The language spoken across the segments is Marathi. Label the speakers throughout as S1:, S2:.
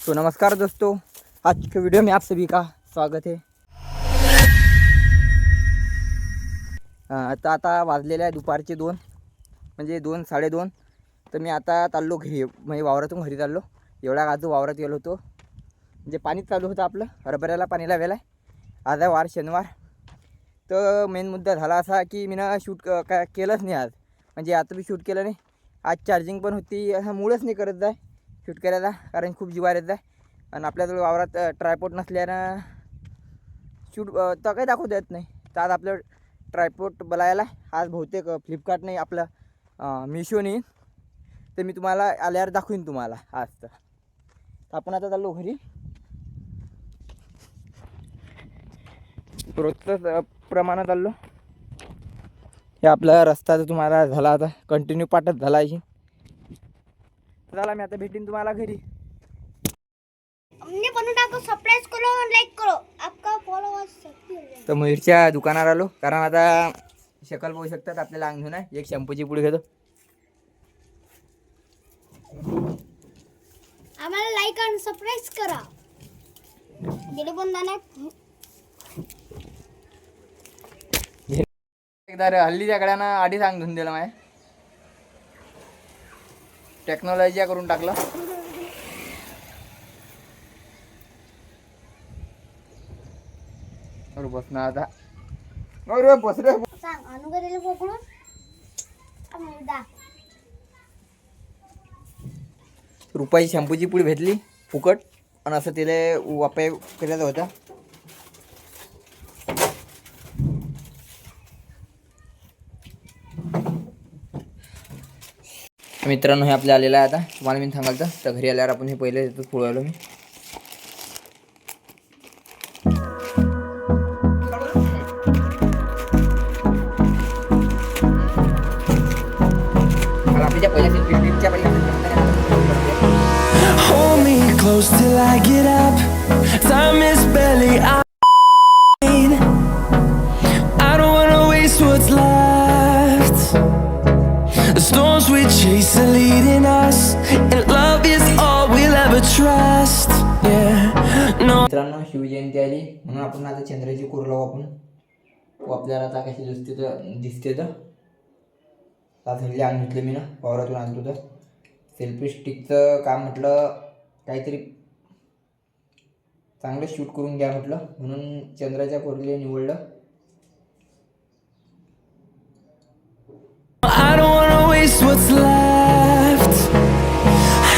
S1: तो नमस्कार दोस्तों, आज के वीडियो में आप सभी का स्वागत है। आता वाजलेले आहे दुपारचे 2 म्हणजे 2 2:30. तर मी आता चाललो घरी, म्हणजे वावरातून घरी चाललो. एवढ्या आजू वावरात गेलो होतो, म्हणजे पाणी चालू होतं आपलं, हरभऱ्याला पाणी लावायला. आज आहे वार शनिवार. तर मेन मुद्दा झाला असा की मी शूट काय केलंच नाही आज, म्हणजे आता मी शूट केलं नाही. आज चार्जिंग पण होती, असं मूळच नाही करत जाय शूट करायला, कारण खूप जिवार येत आहे. आणि आपल्याजवळ वावरात ट्रायपॉड नसल्यानं शूट तर काही दाखवता येत नाही. तर आज आपलं ट्रायपॉड बोलायला आज बहुतेक फ्लिपकार्ट नाही, आपलं मिशोने. तर मी तुम्हाला आल्यावर दाखवीन तुम्हाला आज. तर आपण आता चाललो घरी. रोजचं प्रमाणात चाललो. हे आपला रस्ता तर तुम्हाला झाला आता कंटिन्यू पाठच झाला आहे. चला मी आता भेटीन तुम्हाला घरी.
S2: हमने बनू को सब्सक्राइब करो और लाइक करो, आपका फॉलोअर्स सकती हो जाए.
S1: तर मयूरच्या दुकानावर आलो, कारण आता शकल बघू शकतात आपल्याला. अंग घेऊन आहे, एक शॅम्पूची पुडी घेतो.
S2: आम्हाला लाइक आणि सबस्क्राइब करा. गेले पण नाही
S1: एकदा हल्लीच्या गड्यानं आधी सांग धुवून दिलं माय, टेक्नॉलॉजी करून टाकलं. अरे बस ना आता, अरे बस रे.
S2: सांग अनुगरीला पकडून अमृता
S1: रुपयाची शॅम्पूची पुडी भेटली फुकट, आणि असं तिला वापर करायचा होता. मित्रांनो हे आपल्या आलेलं आहे. आता तुम्हाला मी सांगाल तर घरी आल्यावर आपण हे पहिले पुळवलो मी.
S3: Hold me close till I get up. Time is barely on. I don't wanna waste what's left. The storms we chase are leading us, and love is all we'll ever trust. Yeah, no.
S1: मित्रांनो शिवजयंती आली म्हणून आपण आता चंद्राची कोर लावू आपण. तो आपल्याला आता कशी दिसते तर आज हल्ली आणून मी ना वावरातून आणतो. तर सेल्फी स्टिकचं काम म्हटलं काहीतरी चांगलं शूट करून घ्या म्हटलं, म्हणून चंद्राच्या कोरीला निवडलं.
S3: I don't wanna waste what's left.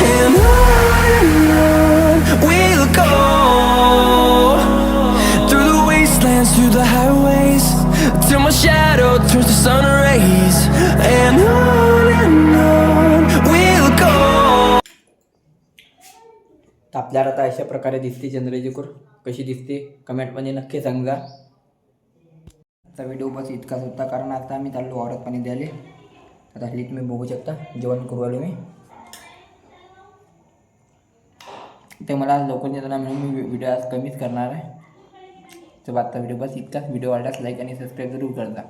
S3: And on we'll go, through the wastelands, through the highways, till my shadow turns to sun rays. And on we'll go.
S1: तर आपल्याला आता अशा प्रकारे दिसते चंद्राची कोर. कशी दिसते कमेंटमध्ये नक्की सांगा. आता व्हिडिओ बस इतकाच होता, कारण आता आम्ही चाललो वावरात पाणी द्यायला. आता हल्ली तुम्ही बघू शकता जेवण करू आलो मी. ते मला लवकर येताना म्हणून मी व्हिडिओ आज कमीच करणार आहे. तर आता व्हिडिओ बस इतकाच. व्हिडिओ आवडल्यास लाईक आणि सबस्क्राईब जरूर करता.